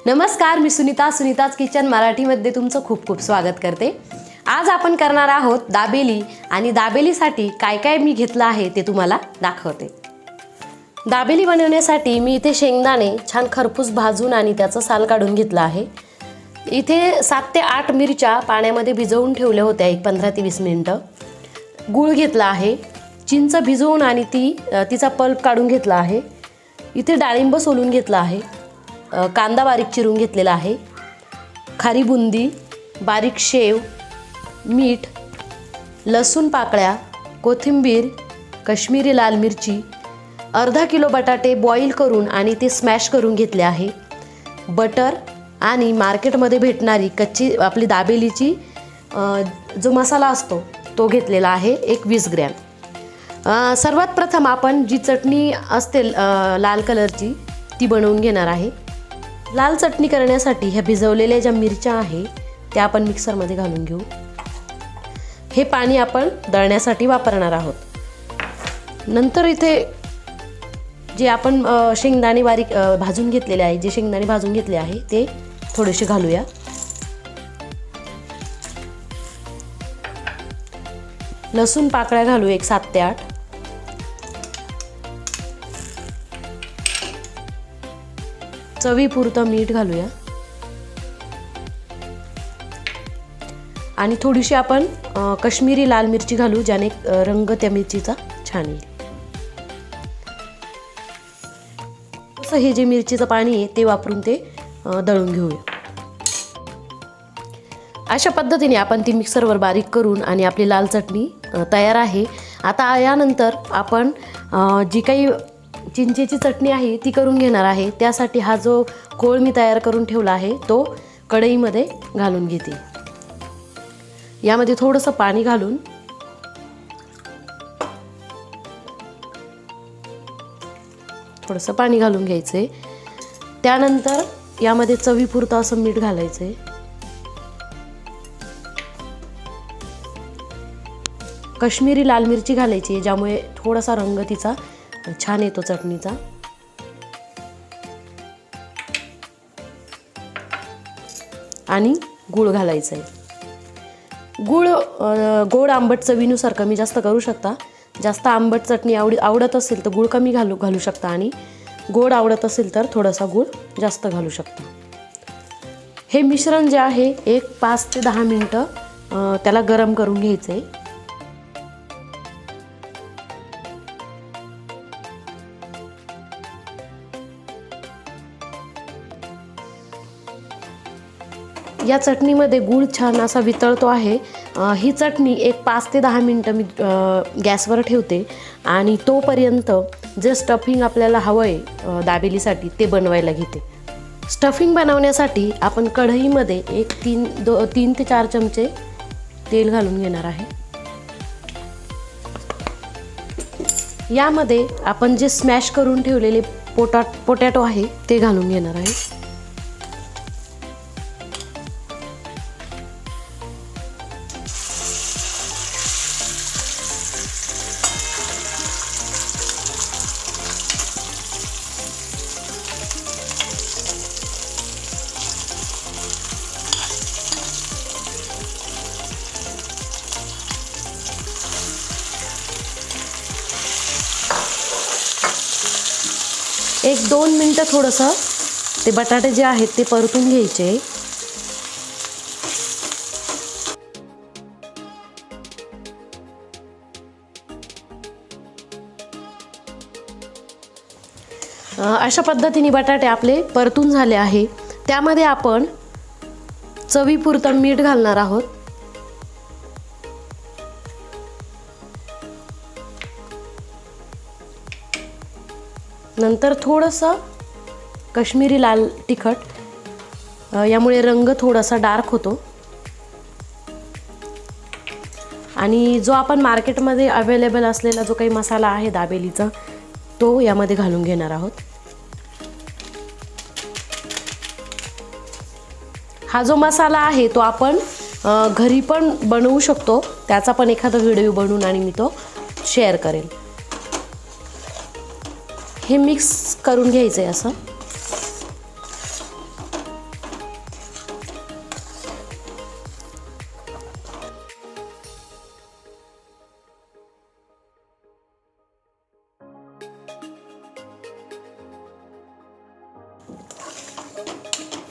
नमस्कार, मी सुनीता, सुनीताज किचन मराठीमध्ये तुमचं खूप खूप स्वागत करते। आज आपण करणार आहोत दाबेली आणि दाबेलीसाठी काय काय मी घेतलं आहे ते तुम्हाला दाखवते। दाबेली बनवण्यासाठी मी इथे शेंगदाणे छान खरपूस भाजून आणि त्याचं साल काढून घेतलं आहे। इथे 7 ते 8 मिरच्या पाण्यामध्ये भिजवून ठेवल्या होत्या 15 ते 20 मिनिटं। गूळ घेतला आहे, चिंच भिजवून आणि तिचा पल्प काढून घेतला आहे। इथे डाळिंब सोलून घेतला आहे, कांदा बारीक चिरून घेतलेला आहे, खारी बुंदी, बारीक शेव, मीठ, लसूण पाकळ्या, कोथिंबीर, काश्मीरी लाल मिरची, अर्धा किलो बटाटे बॉईल करून आणि ते स्मॅश करून घेतले आहे, बटर आणि मार्केटमध्ये भेटणारी कच्ची आपली दाबेलीची जो मसाला असतो तो घेतलेला आहे 20 ग्रॅम। सर्वात प्रथम आपण जी चटणी असते लाल कलरची ती बनवून घेणार आहे। लाल चटणी करण्यासाठी ह्या भिजवलेल्या ज्या मिरच्या आहे त्या आपण मिक्सरमध्ये घालून घेऊ। हे पाणी आपण दळण्यासाठी वापरणार आहोत। नंतर इथे जे आपण शेंगदाणे बारीक भाजून घेतलेले आहे, जे शेंगदाणे भाजून घेतले आहे ते थोडेसे घालूया। लसूण पाकळ्या घालू 7 ते 8। चवीपुरतं मीठ घालूया आणि थोडीशी आपण काश्मीरी लाल मिरची घालू, ज्याने रंग त्या मिरचीचा छान येईल। असं हे जे मिरचीचं पाणी आहे ते वापरून ते दळून घेऊया। अशा पद्धतीने आपण ती मिक्सरवर बारीक करून आणि आपली लाल चटणी तयार आहे। आता यानंतर आपण जी काही चिंचेची चटणी आहे ती करून घेणार आहे। त्यासाठी हा जो कोळ मी तयार करून ठेवला आहे तो कढईमध्ये घालून घेते। यामध्ये थोडंसं पाणी घालून घ्यायचे। त्यानंतर यामध्ये चवीपुरतं असं मीठ घालायचे। काश्मीरी लाल मिरची घालायची, ज्यामुळे थोडासा रंग तिचा छान येतो चटणीचा। आणि गूळ घालायचा आहे। गूळ गोड आंबट चवीनुसार कमी जास्त करू शकता। जास्त आंबट चटणी आवडत असेल तर गूळ कमी घालू शकता आणि गोड आवडत असेल तर थोडासा गूळ जास्त घालू शकता। हे मिश्रण जे आहे 5 ते 10 मिनिटं त्याला गरम करून घ्यायचं आहे। या चटणीमध्ये गूळ छान असा वितळतो आहे। ही चटणी 5 ते 10 मिनिटं मी गॅसवर ठेवते आणि तोपर्यंत जे स्टफिंग आपल्याला हवं आहे दाबेलीसाठी ते बनवायला घेते। स्टफिंग बनवण्यासाठी आपण कढईमध्ये 3 ते 4 चमचे तेल घालून घेणार आहे। यामध्ये आपण जे स्मॅश करून ठेवलेले पोटॅटो आहे ते घालून घेणार आहे। एक 2 मिनिटं थोडंसं ते बटाटे जे आहेत ते परतून घ्यायचे। अशा पद्धतीने बटाटे आपले परतून झाले आहे। त्यामध्ये आपण चवीपुरतं मीठ घालणार आहोत। नंतर थोडंसं काश्मीरी लाल तिखट, यामुळे रंग थोडासा डार्क होतो। आणि जो आपण मार्केटमध्ये अवेलेबल असलेला जो काही मसाला आहे दाबेलीचा तो यामध्ये घालून घेणार आहोत। हा जो मसाला आहे तो आपण घरी पण बनवू शकतो, त्याचा पण एखादा व्हिडिओ बनवून आणि मी तो शेअर करेल। हे मिक्स करून घ्यायचं आहे असं।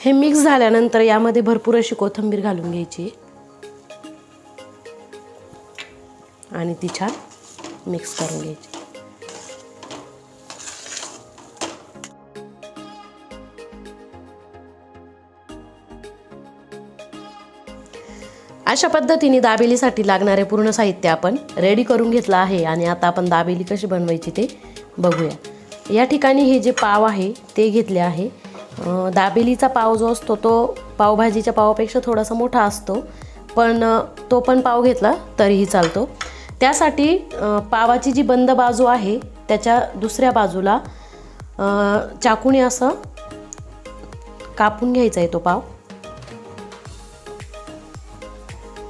हे मिक्स झाल्यानंतर यामध्ये भरपूर अशी कोथिंबीर घालून घ्यायची आणि ती छान मिक्स करून घ्यायची. अशा पद्धतीने दाबेलीसाठी लागणारे पूर्ण साहित्य आपण रेडी करून घेतलं आहे. आणि आता आपण दाबेली कशी बनवायची ते बघूया. या ठिकाणी हे जे पाव आहे ते घेतले आहे. दाबेलीचा पाव जो असतो तो पावभाजीच्या पावापेक्षा थोडासा मोठा असतो, पण तो पण पाव घेतला तरीही चालतो. त्यासाठी पावाची जी बंद बाजू आहे त्याच्या दुसऱ्या बाजूला चाकूने असं कापून घ्यायचा आहे तो पाव.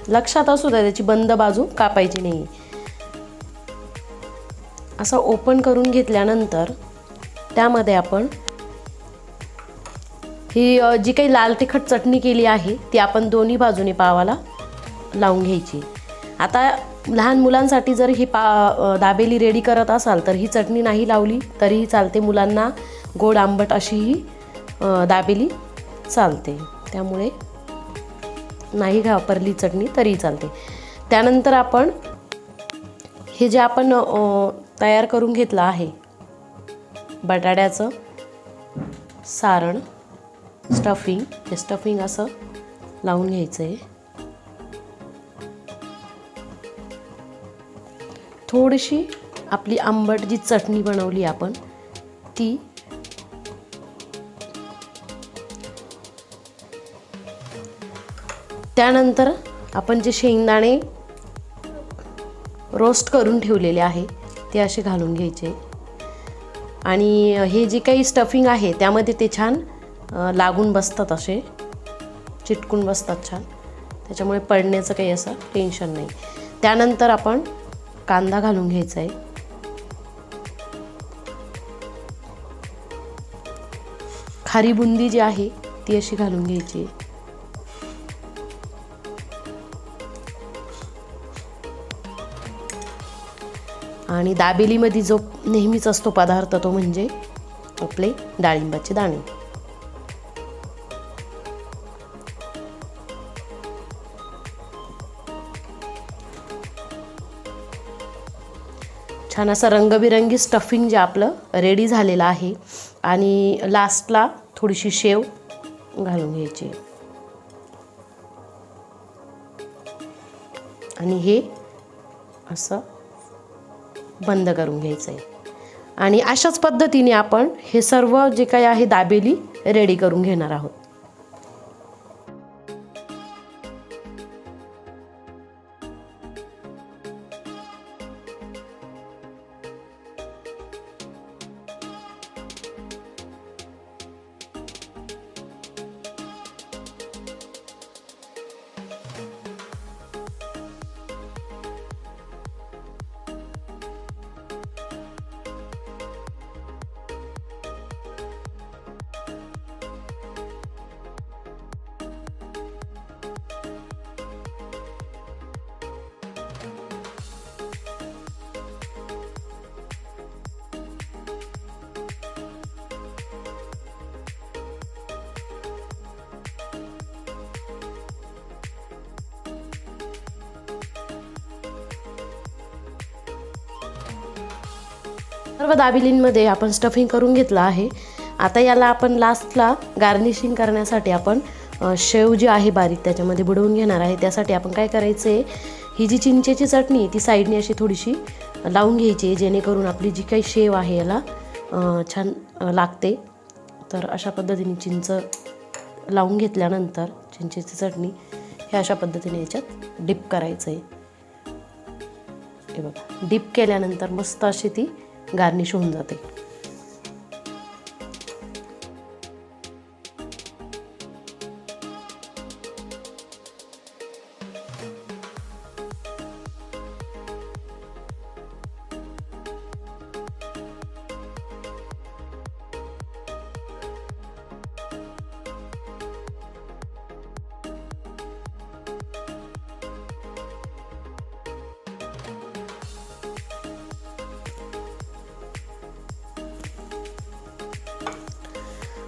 लक्षात असू द्या त्याची बंद बाजू कापायची नाही. असं ओपन करून घेतल्यानंतर त्यामध्ये आपण ही जी काही लाल तिखट चटणी केली आहे ती आपण दोन्ही बाजूने पावाला लावून घ्यायची. आता लहान मुलांसाठी जर ही दाबेली रेडी करत असाल तर ही चटणी नाही लावली तरीही चालते. मुलांना गोड आंबट अशी ही दाबेली चालते, त्यामुळे नाही वापरली चटणी तरी चालते. त्यानंतर आपण हे जे आपण तयार करून घेतलं आहे बटाट्याचं सारण, स्टफिंग, हे स्टफिंग असं लावून घ्यायचं आहे. थोडीशी आपली आंबट जी चटणी बनवली आपण ती त्यानंतर आपण जे शेंगदाणे रोस्ट करून ठेवलेले आहे ते असे घालून घ्यायचे. आणि हे जे काही स्टफिंग आहे त्यामध्ये ते छान लागून बसतात, असे चिटकून बसतात छान, त्याच्यामुळे पडण्याचं काही असं टेन्शन नाही. त्यानंतर आपण कांदा घालून घ्यायचा आहे. खारी बुंदी जी आहे ती अशी घालून घ्यायची. आणि दाबेलीमध्ये जो नेहमीच असतो पदार्थ तो म्हणजे आपले डाळिंबाचे दाणे. छान असं रंगबिरंगी स्टफिंग जे आपलं रेडी झालेलं आहे. आणि लास्टला थोडीशी शेव घालून घ्यायची आणि हे असं बंद करून घ्यायचं आहे. आणि अशाच पद्धतीने आपण हे सर्व जे काही आहे दाबेली रेडी करून घेणार आहोत. सर्व दाबेलींमध्ये आपण स्टफिंग करून घेतलं आहे. आता याला आपण लास्टला गार्निशिंग करण्यासाठी आपण शेव जी आहे बारीक त्याच्यामध्ये बुडवून घेणार आहे. त्यासाठी आपण काय करायचं आहे, ही जी चिंचेची चटणी ती साईडने अशी थोडीशी लावून घ्यायची जेणेकरून आपली जी काही शेव आहे याला छान लागते. तर अशा पद्धतीने चिंच लावून घेतल्यानंतर चिंचेची चटणी हे अशा पद्धतीने याच्यात डिप करायचं आहे. हे बघा, डिप केल्यानंतर मस्त अशी ती गार्निश होऊन जाते.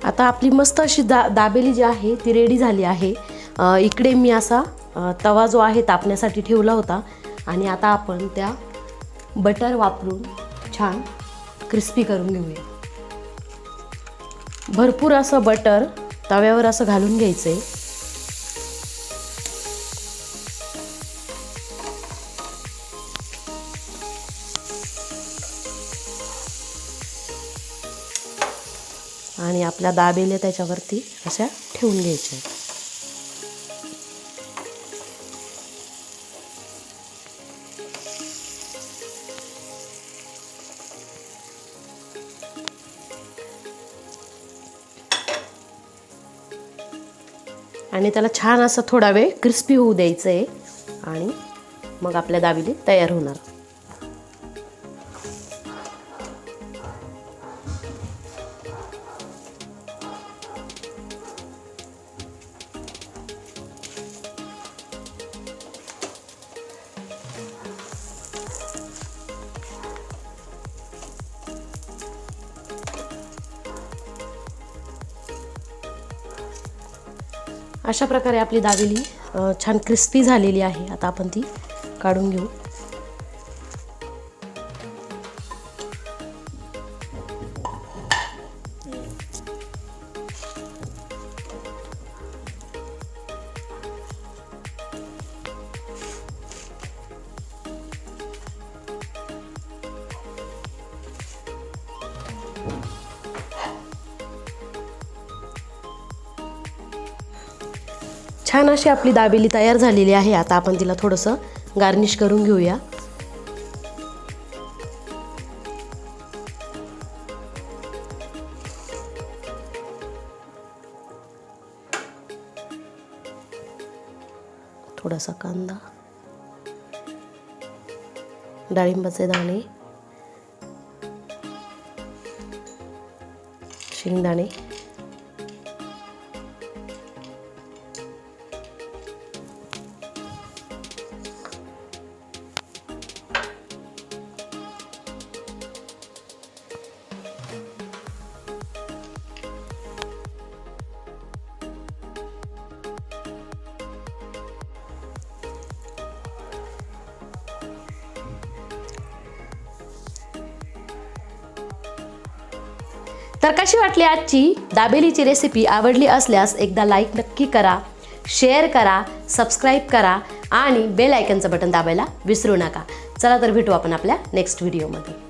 आता आपली मस्त अशी दाबेली जी आहे ती रेडी झाली आहे। इकडे मी असा तवा जो आहे तापण्यासाठी ठेवला होता आणि आता आपण त्या बटर वापरून छान क्रिस्पी करून घेऊया। भरपूर असं बटर तव्यावर असं घालून घ्यायचं आहे। आणि आपल्या दाबेल्या त्याच्यावरती अशा ठेवून घ्यायच्या। आणि त्याला छान असं थोडा वेळ क्रिस्पी होऊ द्यायचं आहे आणि मग आपल्या दाबेली तयार होणार। अशा प्रकारे आपली दाबेली छान क्रिस्पी झालेली आहे। आता आपण ती काढून घेऊ। छान अशी आपली दाबेली तयार झालेली आहे। आता आपण तिला थोडंसं गार्निश करून घेऊया। थोडासा कांदा, डाळिंबाचे दाणे, शेंगदाणे, तर कशी वाटली आजची दाबेलीची रेसिपी? आवडली असल्यास एकदा लाईक नक्की करा, शेअर करा, सबस्क्राईब करा आणि बेल आयकनचं बटन दाबायला विसरू नका। चला तर भेटू आपण आपल्या नेक्स्ट व्हिडिओमध्ये।